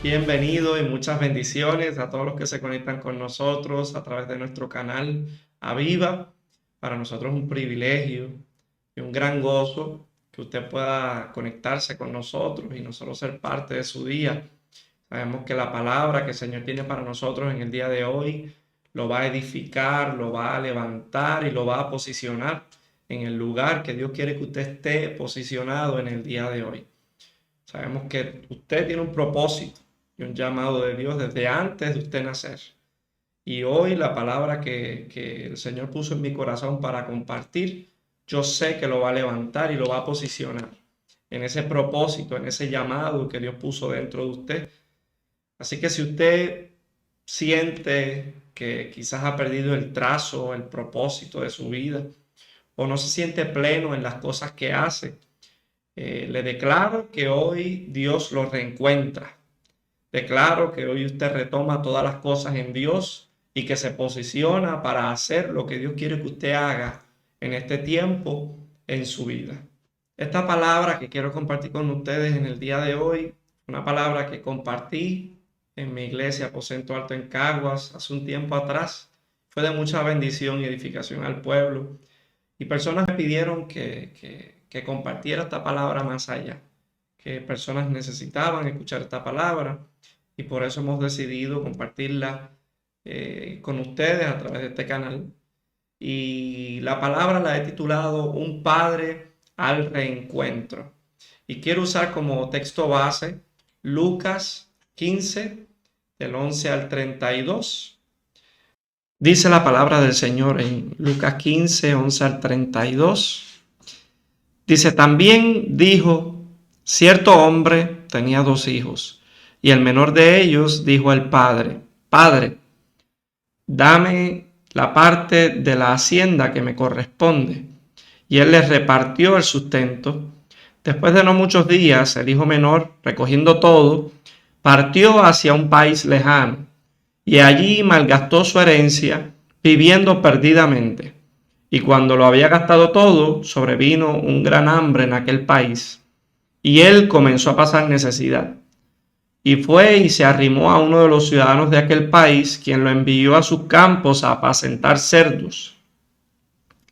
Bienvenido y muchas bendiciones a todos los que se conectan con nosotros a través de nuestro canal Aviva. Para nosotros es un privilegio y un gran gozo que usted pueda conectarse con nosotros y nosotros ser parte de su día. Sabemos que la palabra que el Señor tiene para nosotros en el día de hoy lo va a edificar, lo va a levantar y lo va a posicionar en el lugar que Dios quiere que usted esté posicionado en el día de hoy. Sabemos que usted tiene un propósito y un llamado de Dios desde antes de usted nacer. Y hoy la palabra que el Señor puso en mi corazón para compartir, yo sé que lo va a levantar y lo va a posicionar en ese propósito, en ese llamado que Dios puso dentro de usted. Así que si usted siente que quizás ha perdido el trazo, el propósito de su vida, o no se siente pleno en las cosas que hace, le declaro que hoy Dios lo reencuentra. Declaro que hoy usted retoma todas las cosas en Dios y que se posiciona para hacer lo que Dios quiere que usted haga en este tiempo en su vida. Esta palabra que quiero compartir con ustedes en el día de hoy, una palabra que compartí en mi iglesia Aposento Alto en Caguas hace un tiempo atrás, fue de mucha bendición y edificación al pueblo. Y personas me pidieron que compartiera esta palabra más allá, que personas necesitaban escuchar esta palabra y por eso hemos decidido compartirla con ustedes a través de este canal. Y la palabra la he titulado Un Padre al Reencuentro. Y quiero usar como texto base Lucas 15, del 11 al 32. Dice la palabra del Señor en Lucas 15, 11 al 32. Dice, también dijo, cierto hombre tenía 2 hijos, y el menor de ellos dijo al padre, Padre, dame la parte de la hacienda que me corresponde. Y él les repartió el sustento. Después de no muchos días, el hijo menor, recogiendo todo, partió hacia un país lejano, y allí malgastó su herencia, viviendo perdidamente. Y cuando lo había gastado todo, sobrevino un gran hambre en aquel país, y él comenzó a pasar necesidad. Y fue y se arrimó a uno de los ciudadanos de aquel país, quien lo envió a sus campos a apacentar cerdos.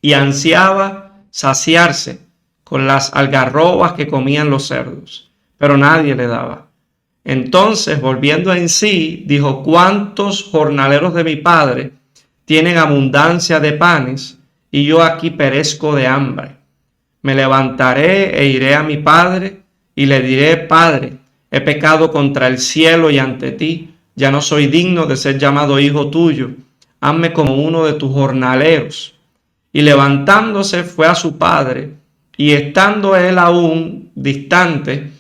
Y ansiaba saciarse con las algarrobas que comían los cerdos, pero nadie le daba. Entonces, volviendo en sí, dijo, ¿cuántos jornaleros de mi padre tienen abundancia de panes, y yo aquí perezco de hambre? Me levantaré e iré a mi padre, y le diré, Padre, he pecado contra el cielo y ante ti, ya no soy digno de ser llamado hijo tuyo, hazme como uno de tus jornaleros. Y levantándose fue a su padre, y estando él aún distante,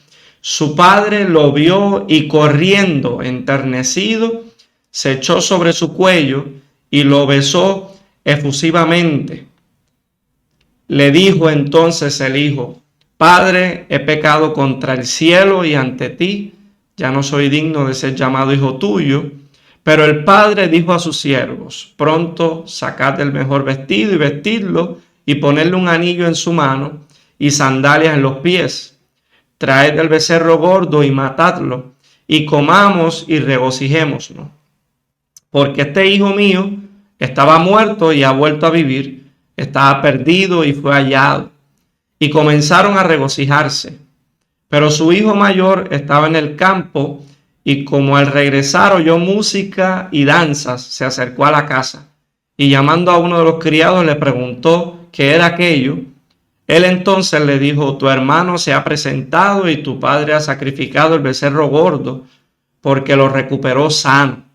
su padre lo vio y corriendo, enternecido, se echó sobre su cuello y lo besó efusivamente. Le dijo entonces el hijo, Padre, he pecado contra el cielo y ante ti, ya no soy digno de ser llamado hijo tuyo. Pero el padre dijo a sus siervos, pronto sacad el mejor vestido y vestidlo, y ponedle un anillo en su mano y sandalias en los pies. Traed el becerro gordo y matadlo, y comamos y regocijémonos. Porque este hijo mío estaba muerto y ha vuelto a vivir, estaba perdido y fue hallado. Y comenzaron a regocijarse. Pero su hijo mayor estaba en el campo, y como al regresar oyó música y danzas, se acercó a la casa, y llamando a uno de los criados le preguntó qué era aquello. Él entonces le dijo, tu hermano se ha presentado y tu padre ha sacrificado el becerro gordo, porque lo recuperó sano.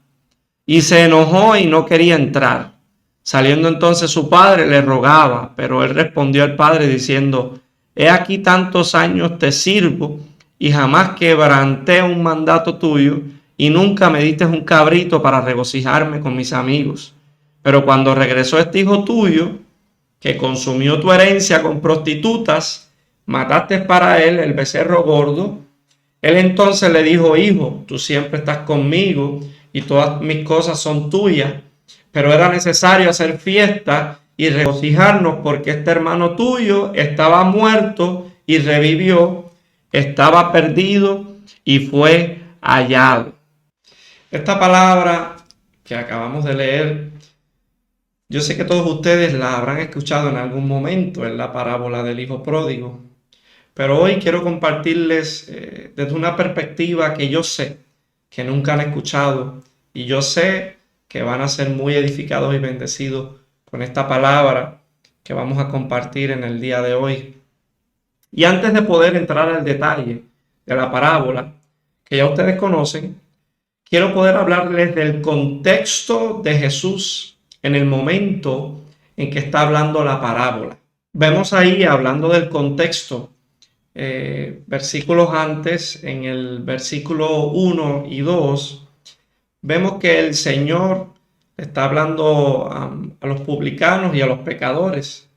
Y se enojó y no quería entrar. Saliendo entonces su padre le rogaba, pero él respondió al padre diciendo, he aquí tantos años te sirvo y jamás quebranté un mandato tuyo y nunca me diste un cabrito para regocijarme con mis amigos. Pero cuando regresó este hijo tuyo, que consumió tu herencia con prostitutas, mataste para él el becerro gordo. Él entonces le dijo, hijo, tú siempre estás conmigo y todas mis cosas son tuyas, pero era necesario hacer fiesta y regocijarnos porque este hermano tuyo estaba muerto y revivió, estaba perdido y fue hallado. Esta palabra que acabamos de leer, yo sé que todos ustedes la habrán escuchado en algún momento, en la parábola del hijo pródigo, pero hoy quiero compartirles desde una perspectiva que yo sé que nunca han escuchado, y yo sé que van a ser muy edificados y bendecidos con esta palabra que vamos a compartir en el día de hoy. Y antes de poder entrar al detalle de la parábola, que ya ustedes conocen, quiero poder hablarles del contexto de Jesús en el momento en que está hablando la parábola. Vemos ahí, hablando del contexto, versículos antes, en el versículo 1 y 2, vemos que el Señor está hablando a los publicanos y a los pecadores.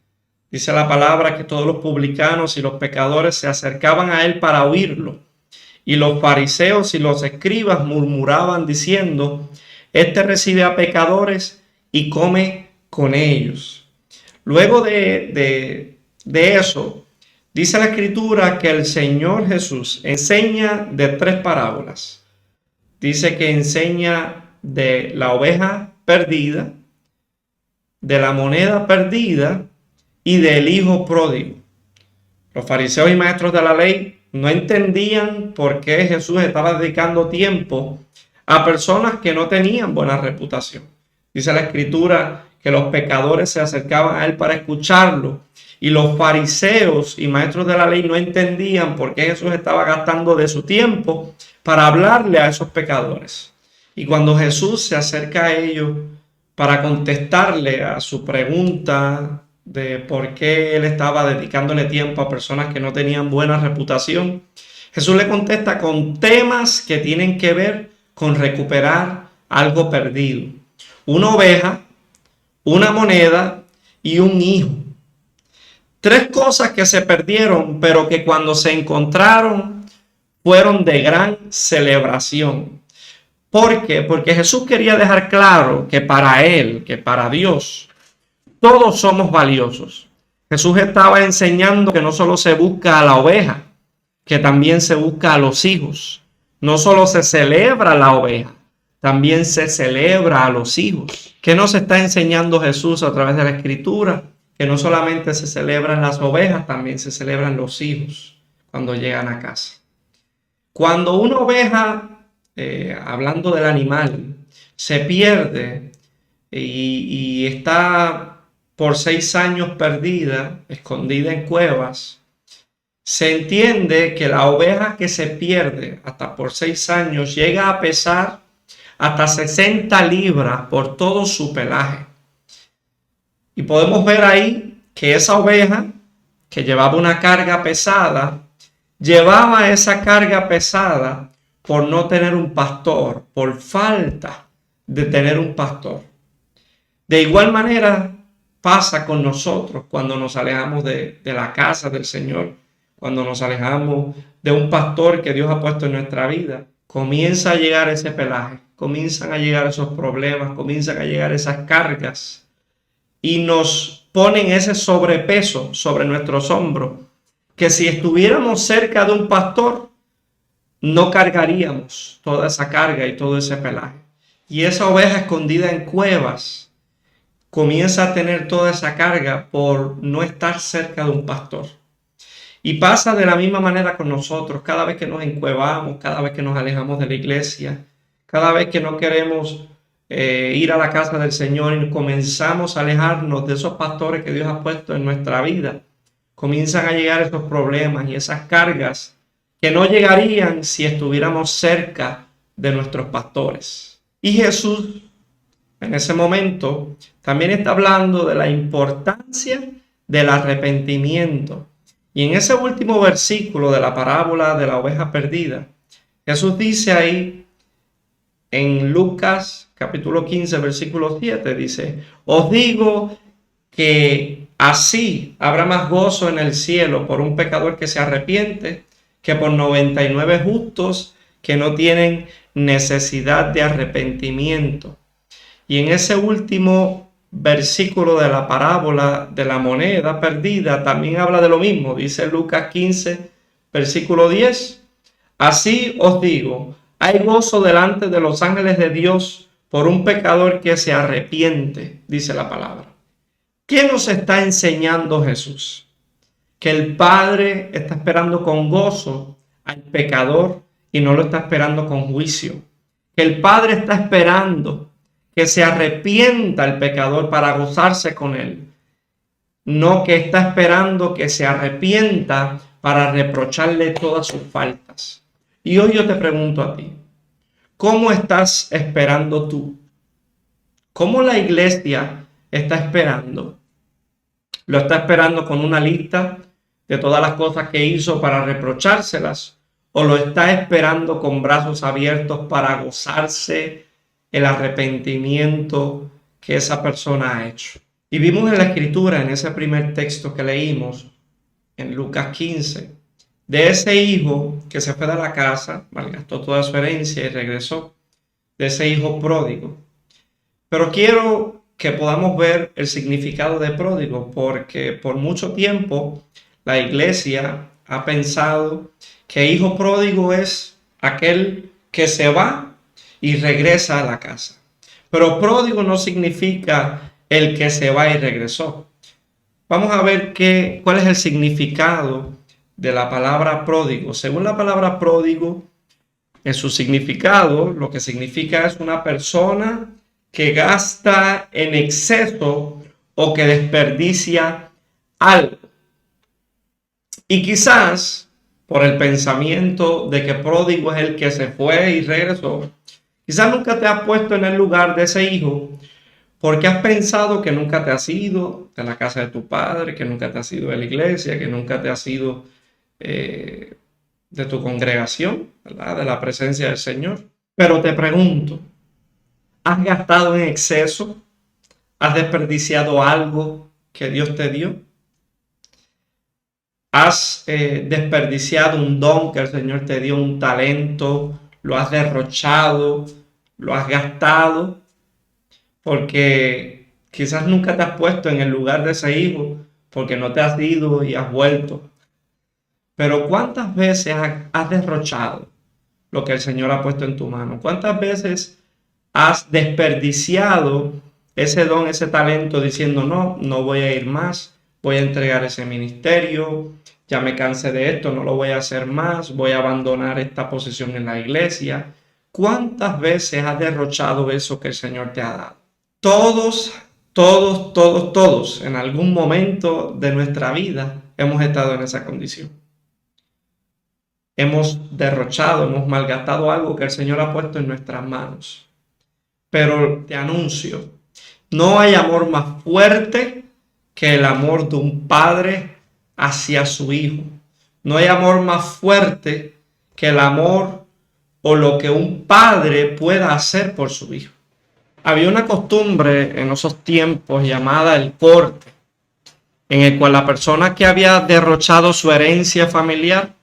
Dice la palabra que todos los publicanos y los pecadores se acercaban a él para oírlo. Y los fariseos y los escribas murmuraban diciendo: este recibe a pecadores y come con ellos. Luego de eso, dice la Escritura que el Señor Jesús enseña de 3 parábolas. Dice que enseña de la oveja perdida, de la moneda perdida y del hijo pródigo. Los fariseos y maestros de la ley no entendían por qué Jesús estaba dedicando tiempo a personas que no tenían buena reputación. Dice la Escritura que los pecadores se acercaban a él para escucharlo, y los fariseos y maestros de la ley no entendían por qué Jesús estaba gastando de su tiempo para hablarle a esos pecadores. Y cuando Jesús se acerca a ellos para contestarle a su pregunta de por qué él estaba dedicándole tiempo a personas que no tenían buena reputación, Jesús le contesta con temas que tienen que ver con recuperar algo perdido: una oveja, una moneda y un hijo. 3 cosas que se perdieron, pero que cuando se encontraron fueron de gran celebración. ¿Por qué? Porque Jesús quería dejar claro que para él, que para Dios, todos somos valiosos. Jesús estaba enseñando que no solo se busca a la oveja, que también se busca a los hijos. No solo se celebra la oveja, también se celebra a los hijos. ¿Qué nos está enseñando Jesús a través de la Escritura? Que no solamente se celebran las ovejas, también se celebran los hijos cuando llegan a casa. Cuando una oveja, hablando del animal, se pierde y está por 6 años perdida, escondida en cuevas, se entiende que la oveja que se pierde hasta por 6 años llega a pesar hasta 60 libras por todo su pelaje. Y podemos ver ahí que esa oveja, que llevaba una carga pesada, llevaba esa carga pesada por no tener un pastor, por falta de tener un pastor. De igual manera pasa con nosotros cuando nos alejamos de la casa del Señor, cuando nos alejamos de un pastor que Dios ha puesto en nuestra vida. Comienza a llegar ese pelaje, comienzan a llegar esos problemas, comienzan a llegar esas cargas y nos ponen ese sobrepeso sobre nuestros hombros, que si estuviéramos cerca de un pastor, no cargaríamos toda esa carga y todo ese pelaje. Y esa oveja escondida en cuevas comienza a tener toda esa carga por no estar cerca de un pastor. Y pasa de la misma manera con nosotros. Cada vez que nos encuevamos, cada vez que nos alejamos de la iglesia, cada vez que no queremos ir a la casa del Señor y comenzamos a alejarnos de esos pastores que Dios ha puesto en nuestra vida, comienzan a llegar esos problemas y esas cargas que no llegarían si estuviéramos cerca de nuestros pastores. Y Jesús, en ese momento, también está hablando de la importancia del arrepentimiento. Y en ese último versículo de la parábola de la oveja perdida, Jesús dice ahí en Lucas capítulo 15, versículo 7, dice: os digo que así habrá más gozo en el cielo por un pecador que se arrepiente que por 99 justos que no tienen necesidad de arrepentimiento. Y en ese último versículo de la parábola de la moneda perdida también habla de lo mismo. Dice Lucas 15, versículo 10: así os digo, Hay gozo delante de los ángeles de Dios por un pecador que se arrepiente, dice la palabra. ¿Qué nos está enseñando Jesús? Que el Padre está esperando con gozo al pecador y no lo está esperando con juicio. Que el Padre está esperando que se arrepienta el pecador para gozarse con él. No que está esperando que se arrepienta para reprocharle todas sus faltas. Y hoy yo te pregunto a ti, ¿cómo estás esperando tú? ¿Cómo la iglesia está esperando? ¿Lo está esperando con una lista de todas las cosas que hizo para reprochárselas? ¿O lo está esperando con brazos abiertos para gozarse el arrepentimiento que esa persona ha hecho? Y vimos en la escritura, en ese primer texto que leímos, en Lucas 15, de ese hijo que se fue de la casa, malgastó toda su herencia y regresó, de ese hijo pródigo. Pero quiero que podamos ver el significado de pródigo, porque por mucho tiempo la iglesia ha pensado que hijo pródigo es aquel que se va y regresa a la casa. Pero pródigo no significa el que se va y regresó. Vamos a ver cuál es el significado de la palabra pródigo. Según la palabra pródigo, en su significado, lo que significa es una persona que gasta en exceso o que desperdicia algo. Y quizás por el pensamiento de que pródigo es el que se fue y regresó, quizás nunca te has puesto en el lugar de ese hijo porque has pensado que nunca te has ido de la casa de tu padre, que nunca te has ido de la iglesia, que nunca te has ido de tu congregación, ¿verdad? De la presencia del Señor. Pero te pregunto, ¿has gastado en exceso? ¿Has desperdiciado algo que Dios te dio? ¿Has desperdiciado un don que el Señor te dio, un talento? ¿Lo has derrochado? ¿Lo has gastado? Porque quizás nunca te has puesto en el lugar de ese hijo, porque no te has ido y has vuelto. Pero ¿cuántas veces has derrochado lo que el Señor ha puesto en tu mano? ¿Cuántas veces has desperdiciado ese don, ese talento, diciendo no voy a ir más, voy a entregar ese ministerio, ya me cansé de esto, no lo voy a hacer más, voy a abandonar esta posición en la iglesia? ¿Cuántas veces has derrochado eso que el Señor te ha dado? Todos en algún momento de nuestra vida hemos estado en esa condición. Hemos derrochado, hemos malgastado algo que el Señor ha puesto en nuestras manos. Pero te anuncio, no hay amor más fuerte que el amor de un padre hacia su hijo. No hay amor más fuerte que el amor o lo que un padre pueda hacer por su hijo. Había una costumbre en esos tiempos llamada el corte, en el cual la persona que había derrochado su herencia familiar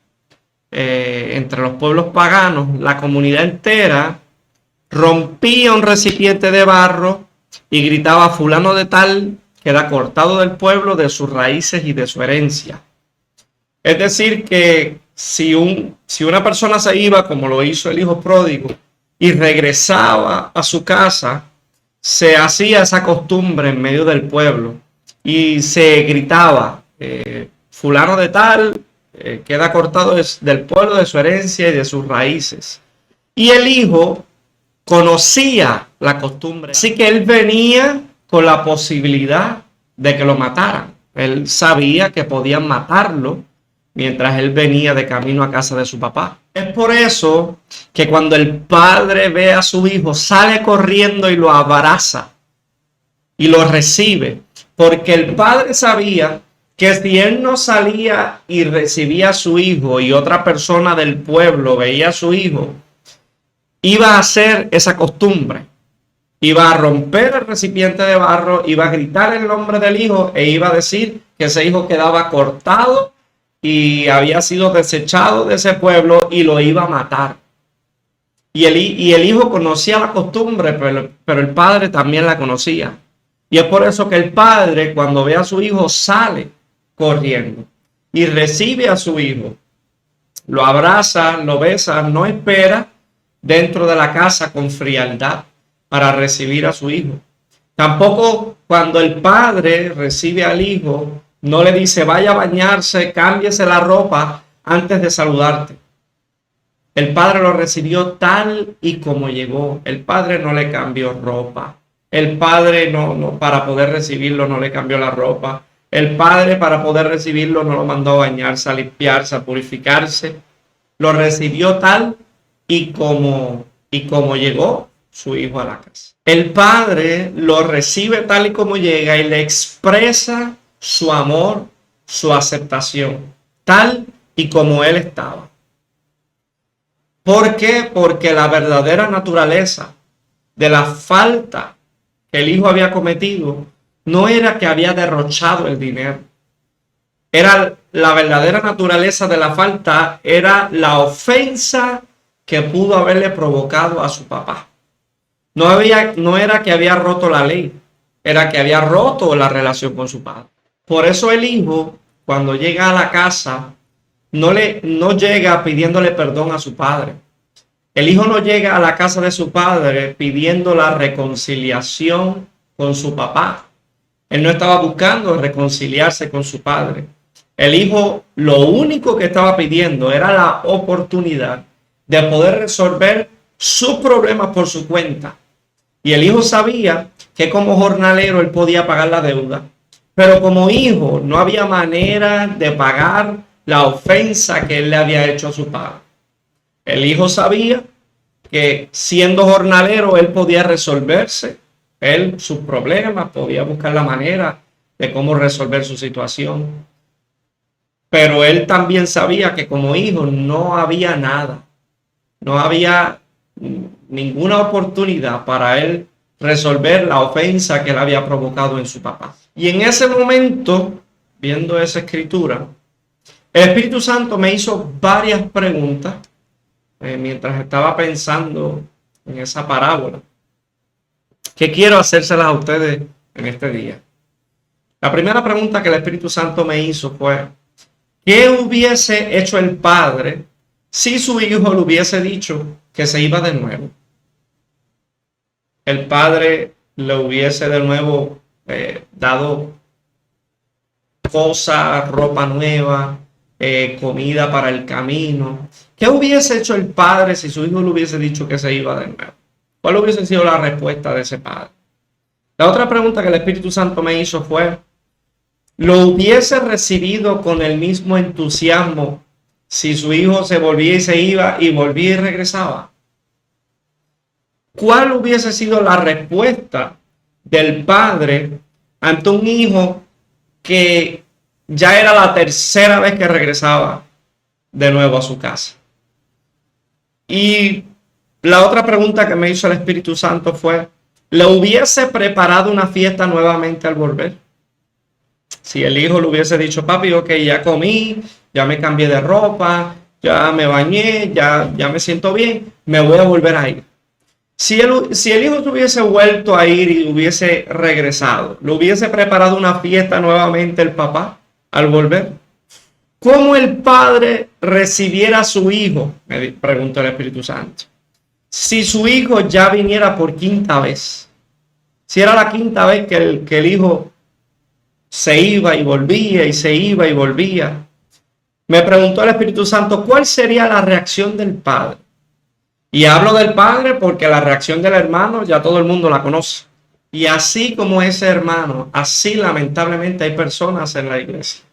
entre los pueblos paganos, la comunidad entera rompía un recipiente de barro y gritaba: fulano de tal queda cortado del pueblo, de sus raíces y de su herencia. Es decir, que si una persona se iba, como lo hizo el hijo pródigo, y regresaba a su casa, se hacía esa costumbre en medio del pueblo y se gritaba: fulano de tal queda cortado del pueblo, de su herencia y de sus raíces. Y el hijo conocía la costumbre, así que él venía con la posibilidad de que lo mataran. Él sabía que podían matarlo mientras él venía de camino a casa de su papá. Es por eso que cuando el padre ve a su hijo, sale corriendo y lo abraza y lo recibe, porque el padre sabía que si él no salía y recibía a su hijo y otra persona del pueblo veía a su hijo, iba a hacer esa costumbre. Iba a romper el recipiente de barro, iba a gritar el nombre del hijo e iba a decir que ese hijo quedaba cortado y había sido desechado de ese pueblo y lo iba a matar. Y el hijo conocía la costumbre, pero el padre también la conocía. Y es por eso que el padre, cuando ve a su hijo, sale corriendo y recibe a su hijo. Lo abraza, lo besa, no espera dentro de la casa con frialdad para recibir a su hijo. Tampoco cuando el padre recibe al hijo, no le dice vaya a bañarse, cámbiese la ropa antes de saludarte. El padre lo recibió tal y como llegó. El padre no le cambió ropa. El padre para poder recibirlo no le cambió la ropa. El padre para poder recibirlo no lo mandó a bañarse, a limpiarse, a purificarse. Lo recibió tal y como llegó su hijo a la casa. El padre lo recibe tal y como llega y le expresa su amor, su aceptación, tal y como él estaba. ¿Por qué? Porque la verdadera naturaleza de la falta que el hijo había cometido no era que había derrochado el dinero. Era la verdadera naturaleza de la falta, era la ofensa que pudo haberle provocado a su papá. No era que había roto la ley, era que había roto la relación con su padre. Por eso el hijo, cuando llega a la casa, no llega pidiéndole perdón a su padre. El hijo no llega a la casa de su padre pidiendo la reconciliación con su papá. Él no estaba buscando reconciliarse con su padre. El hijo lo único que estaba pidiendo era la oportunidad de poder resolver sus problemas por su cuenta. Y el hijo sabía que como jornalero él podía pagar la deuda, pero como hijo no había manera de pagar la ofensa que él le había hecho a su padre. El hijo sabía que siendo jornalero él podía resolverse, sus problemas, podía buscar la manera de cómo resolver su situación. Pero él también sabía que como hijo no había nada, no había ninguna oportunidad para él resolver la ofensa que él había provocado en su papá. Y en ese momento, viendo esa escritura, el Espíritu Santo me hizo varias preguntas mientras estaba pensando en esa parábola, que quiero hacérselas a ustedes en este día. La primera pregunta que el Espíritu Santo me hizo fue: ¿qué hubiese hecho el padre si su hijo le hubiese dicho que se iba de nuevo? El padre le hubiese de nuevo dado cosas, ropa nueva, comida para el camino. ¿Qué hubiese hecho el padre si su hijo le hubiese dicho que se iba de nuevo? ¿Cuál hubiese sido la respuesta de ese padre? La otra pregunta que el Espíritu Santo me hizo fue: ¿lo hubiese recibido con el mismo entusiasmo si su hijo se volvía y se iba y volvía y regresaba? ¿Cuál hubiese sido la respuesta del padre ante un hijo que ya era la tercera vez que regresaba de nuevo a su casa? Y la otra pregunta que me hizo el Espíritu Santo fue: ¿le hubiese preparado una fiesta nuevamente al volver? Si el hijo le hubiese dicho: papi, ok, ya comí, ya me cambié de ropa, ya me bañé, ya me siento bien, me voy a volver a ir. Si el hijo se hubiese vuelto a ir y hubiese regresado, ¿le hubiese preparado una fiesta nuevamente el papá al volver? ¿Cómo el padre recibiera a su hijo? Me preguntó el Espíritu Santo. Si su hijo ya viniera por quinta vez, si era la quinta vez que el hijo se iba y volvía y se iba y volvía, me preguntó el Espíritu Santo, ¿cuál sería la reacción del padre? Y hablo del padre porque la reacción del hermano ya todo el mundo la conoce. Y así como ese hermano, así lamentablemente hay personas en la iglesia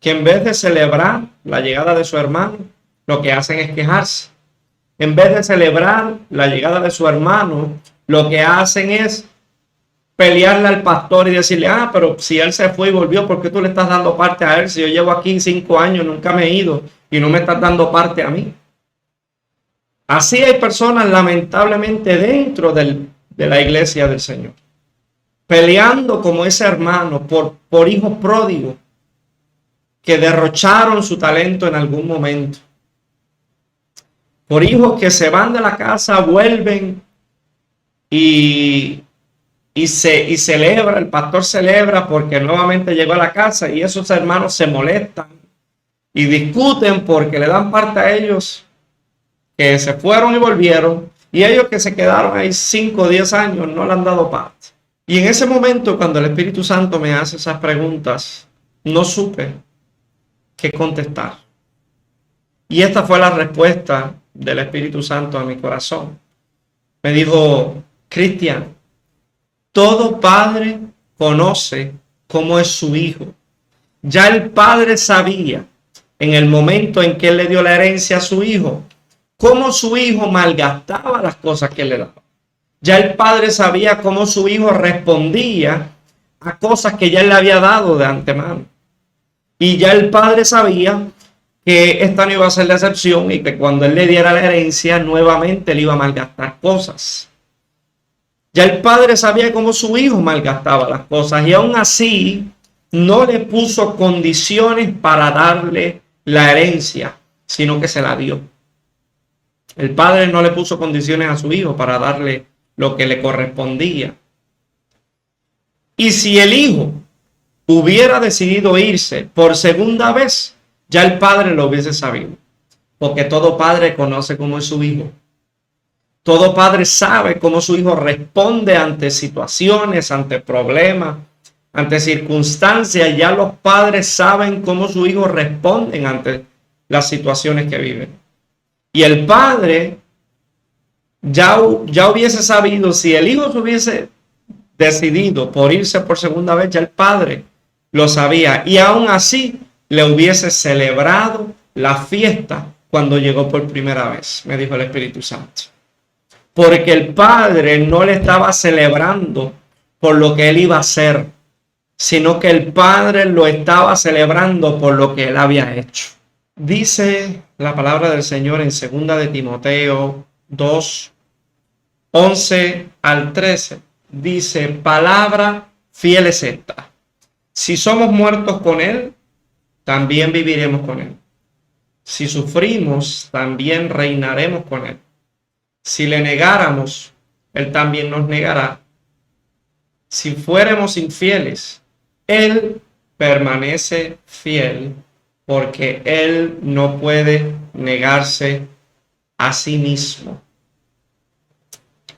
que en vez de celebrar la llegada de su hermano, lo que hacen es quejarse. En vez de celebrar la llegada de su hermano, lo que hacen es pelearle al pastor y decirle: pero si él se fue y volvió, ¿por qué tú le estás dando parte a él? Si yo llevo aquí 5 años, nunca me he ido y no me estás dando parte a mí. Así hay personas lamentablemente dentro de la iglesia del Señor, peleando como ese hermano por hijos pródigos que derrocharon su talento en algún momento, por hijos que se van de la casa, vuelven y celebra, el pastor celebra porque nuevamente llegó a la casa, y esos hermanos se molestan y discuten porque le dan parte a ellos que se fueron y volvieron, y ellos que se quedaron ahí 5 o 10 años no le han dado parte. Y en ese momento, cuando el Espíritu Santo me hace esas preguntas, no supe qué contestar. Y esta fue la respuesta del Espíritu Santo a mi corazón. Me dijo: Cristian, todo padre conoce cómo es su hijo. Ya el padre sabía, en el momento en que él le dio la herencia a su hijo, cómo su hijo malgastaba las cosas que él le daba. Ya el padre sabía cómo su hijo respondía a cosas que ya él le había dado de antemano. Y ya el padre sabía que esta no iba a ser la excepción y que cuando él le diera la herencia, nuevamente le iba a malgastar cosas. Ya el padre sabía cómo su hijo malgastaba las cosas y aún así no le puso condiciones para darle la herencia, sino que se la dio. El padre no le puso condiciones a su hijo para darle lo que le correspondía. Y si el hijo hubiera decidido irse por segunda vez, ya el padre lo hubiese sabido, porque todo padre conoce cómo es su hijo. Todo padre sabe cómo su hijo responde ante situaciones, ante problemas, ante circunstancias. Ya los padres saben cómo su hijo responde ante las situaciones que viven. Y el padre ya hubiese sabido, si el hijo se hubiese decidido por irse por segunda vez, ya el padre lo sabía. Y aún así le hubiese celebrado la fiesta cuando llegó por primera vez, me dijo el Espíritu Santo. Porque el padre no le estaba celebrando por lo que él iba a hacer, sino que el padre lo estaba celebrando por lo que él había hecho. Dice la palabra del Señor en 2 de Timoteo 2, 11 al 13. Dice: palabra fiel es esta. Si somos muertos con él, también viviremos con él. Si sufrimos, también reinaremos con él. Si le negáramos, él también nos negará. Si fuéramos infieles, él permanece fiel, porque él no puede negarse a sí mismo.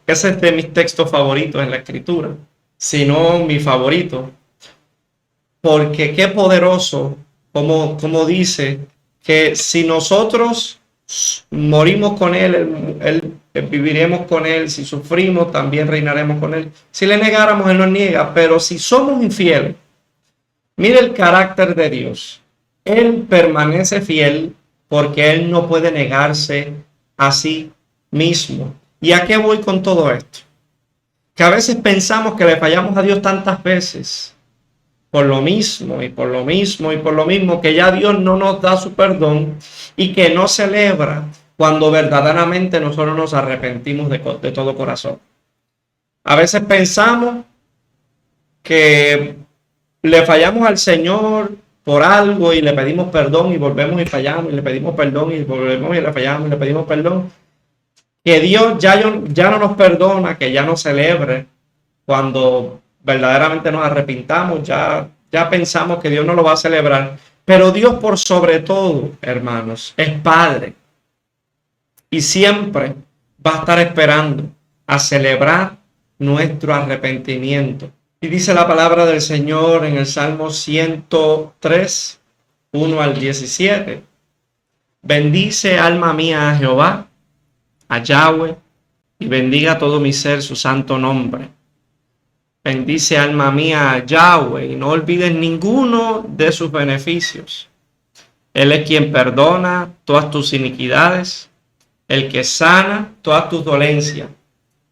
Ese es de mis textos favoritos en la Escritura, si no mi favorito, porque qué poderoso, como dice, que si nosotros morimos con él, viviremos con él. Si sufrimos, también reinaremos con él. Si le negáramos, él nos niega. Pero si somos infieles, mire el carácter de Dios. Él permanece fiel porque él no puede negarse a sí mismo. ¿Y a qué voy con todo esto? Que a veces pensamos que le fallamos a Dios tantas veces por lo mismo y por lo mismo y por lo mismo, que ya Dios no nos da su perdón y que no celebra cuando verdaderamente nosotros nos arrepentimos de todo corazón. A veces pensamos que le fallamos al Señor por algo y le pedimos perdón y volvemos y fallamos y le pedimos perdón y volvemos y le fallamos y le pedimos perdón. Que Dios ya no nos perdona, que ya no celebre cuando verdaderamente nos arrepintamos. Ya pensamos que Dios no lo va a celebrar. Pero Dios, por sobre todo, hermanos, es Padre. Y siempre va a estar esperando a celebrar nuestro arrepentimiento. Y dice la palabra del Señor en el Salmo 103, 1 al 17. Bendice, alma mía, a Jehová, a Yahweh, y bendiga todo mi ser su santo nombre. Bendice, alma mía, a Yahweh, y no olvides ninguno de sus beneficios. Él es quien perdona todas tus iniquidades, el que sana todas tus dolencias,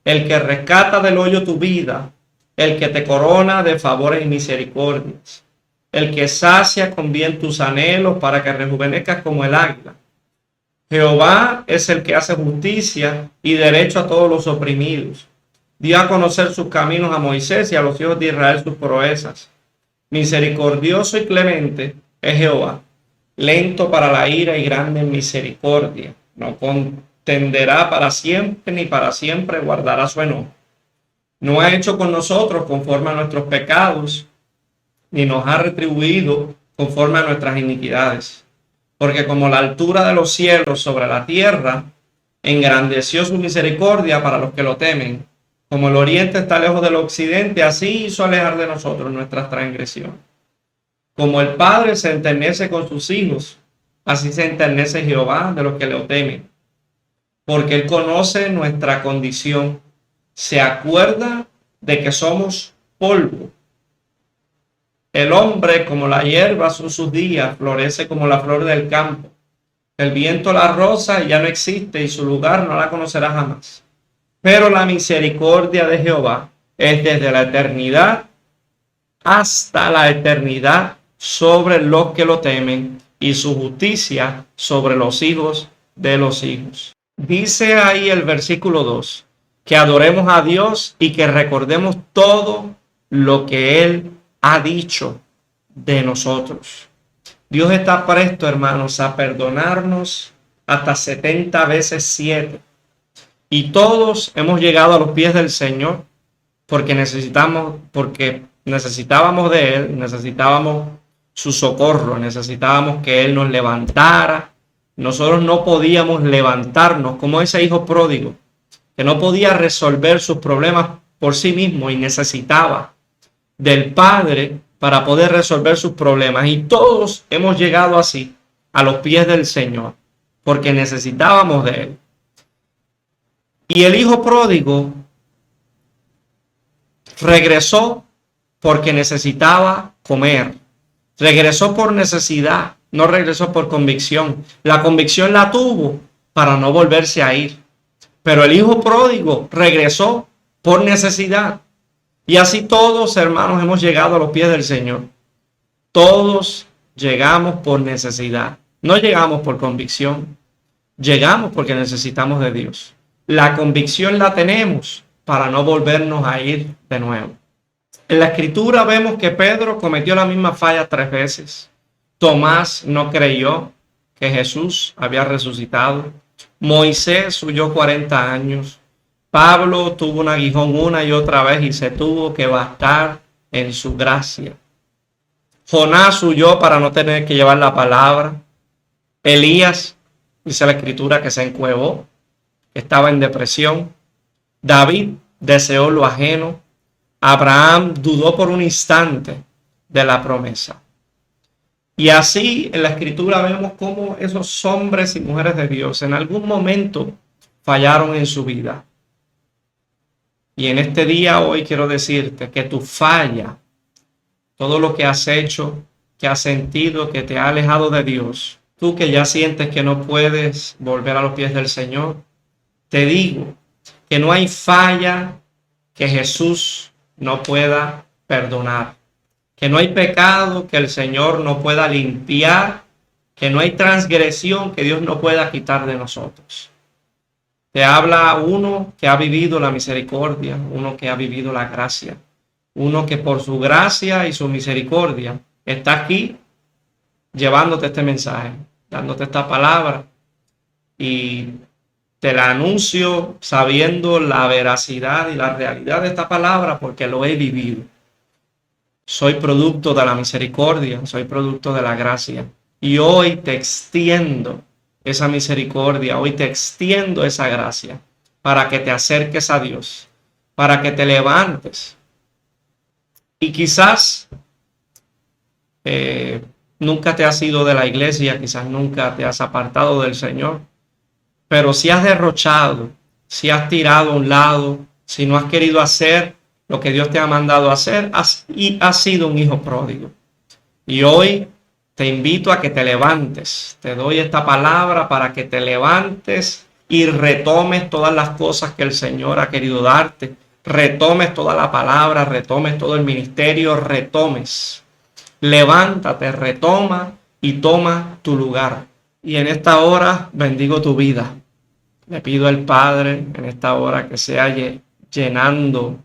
el que rescata del hoyo tu vida, el que te corona de favores y misericordias, el que sacia con bien tus anhelos para que rejuvenezcas como el águila. Jehová es el que hace justicia y derecho a todos los oprimidos. Dio a conocer sus caminos a Moisés y a los hijos de Israel sus proezas. Misericordioso y clemente es Jehová, lento para la ira y grande en misericordia. No contenderá para siempre, ni para siempre guardará su enojo. No ha hecho con nosotros conforme a nuestros pecados, ni nos ha retribuido conforme a nuestras iniquidades. Porque como la altura de los cielos sobre la tierra, Engrandeció su misericordia para los que lo temen. Como el oriente está lejos del occidente, así hizo alejar de nosotros nuestras transgresiones. Como el Padre se enternece con sus hijos, así se enternece Jehová de los que lo temen. Porque Él conoce nuestra condición, se acuerda de que somos polvo. El hombre, como la hierba, son sus días, florece como la flor del campo. El viento la roza y ya no existe, y su lugar no la conocerá jamás. Pero la misericordia de Jehová es desde la eternidad hasta la eternidad sobre los que lo temen, y su justicia sobre los hijos de los hijos. Dice ahí el versículo 2, que adoremos a Dios y que recordemos todo lo que Él ha dicho de nosotros. Dios está presto, hermanos, a perdonarnos hasta 70 veces 7. Y todos hemos llegado a los pies del Señor porque necesitábamos de Él, necesitábamos su socorro, necesitábamos que Él nos levantara. Nosotros no podíamos levantarnos como ese hijo pródigo, que no podía resolver sus problemas por sí mismo y necesitaba del Padre para poder resolver sus problemas. Y todos hemos llegado así a los pies del Señor porque necesitábamos de Él. Y el hijo pródigo regresó porque necesitaba comer. Regresó por necesidad, no regresó por convicción. La convicción la tuvo para no volverse a ir. Pero el hijo pródigo regresó por necesidad. Y así todos, hermanos, hemos llegado a los pies del Señor. Todos llegamos por necesidad. No llegamos por convicción. Llegamos porque necesitamos de Dios. La convicción la tenemos para no volvernos a ir de nuevo. En la Escritura vemos que Pedro cometió la misma falla 3 veces. Tomás no creyó que Jesús había resucitado. Moisés huyó 40 años. Pablo tuvo un aguijón una y otra vez y se tuvo que bastar en su gracia. Jonás huyó para no tener que llevar la palabra. Elías, dice la Escritura, que se encuevó, que estaba en depresión. David deseó lo ajeno. Abraham dudó por un instante de la promesa. Y así en la Escritura vemos cómo esos hombres y mujeres de Dios en algún momento fallaron en su vida. Y en este día hoy quiero decirte que tu falla, todo lo que has hecho, que has sentido, que te ha alejado de Dios, tú que ya sientes que no puedes volver a los pies del Señor, te digo que no hay falla que Jesús no pueda perdonar, que no hay pecado que el Señor no pueda limpiar, que no hay transgresión que Dios no pueda quitar de nosotros. Te habla uno que ha vivido la misericordia, uno que ha vivido la gracia, uno que por su gracia y su misericordia está aquí llevándote este mensaje, dándote esta palabra, y te la anuncio sabiendo la veracidad y la realidad de esta palabra porque lo he vivido. Soy producto de la misericordia, soy producto de la gracia. Y hoy te extiendo esa misericordia, hoy te extiendo esa gracia para que te acerques a Dios, para que te levantes. Y quizás nunca te has ido de la iglesia, quizás nunca te has apartado del Señor, pero si has derrochado, si has tirado a un lado, si no has querido hacer lo que Dios te ha mandado a hacer, has sido un hijo pródigo. Y hoy te invito a que te levantes. Te doy esta palabra para que te levantes y retomes todas las cosas que el Señor ha querido darte. Retomes toda la palabra, retomes todo el ministerio, retomes. Levántate, retoma y toma tu lugar. Y en esta hora bendigo tu vida. Le pido al Padre en esta hora que sea llenando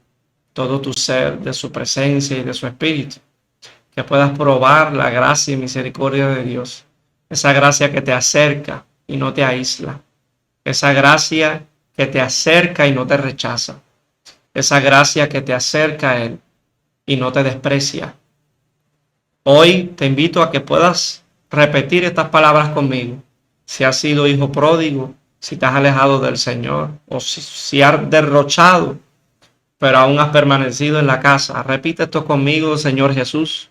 todo tu ser de su presencia y de su espíritu. Que puedas probar la gracia y misericordia de Dios. Esa gracia que te acerca y no te aísla. Esa gracia que te acerca y no te rechaza. Esa gracia que te acerca a Él y no te desprecia. Hoy te invito a que puedas repetir estas palabras conmigo. Si has sido hijo pródigo, si te has alejado del Señor o si has derrochado, pero aún has permanecido en la casa. Repite esto conmigo: Señor Jesús,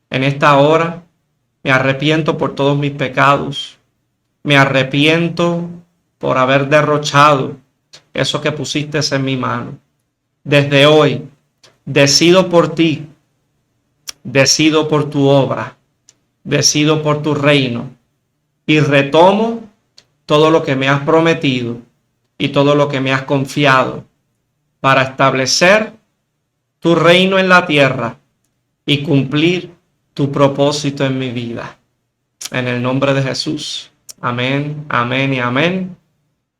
en esta hora me arrepiento por todos mis pecados. Me arrepiento por haber derrochado eso que pusiste en mi mano. Desde hoy decido por ti, decido por tu obra, decido por tu reino y retomo todo lo que me has prometido y todo lo que me has confiado para establecer tu reino en la tierra y cumplir tu propósito en mi vida. En el nombre de Jesús. Amén, amén y amén.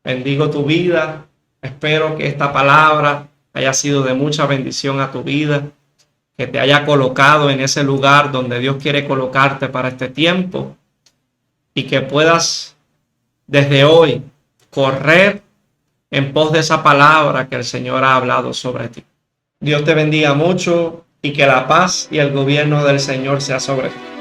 Bendigo tu vida. Espero que esta palabra haya sido de mucha bendición a tu vida, que te haya colocado en ese lugar donde Dios quiere colocarte para este tiempo y que puedas desde hoy correr en pos de esa palabra que el Señor ha hablado sobre ti. Dios te bendiga mucho y que la paz y el gobierno del Señor sea sobre ti.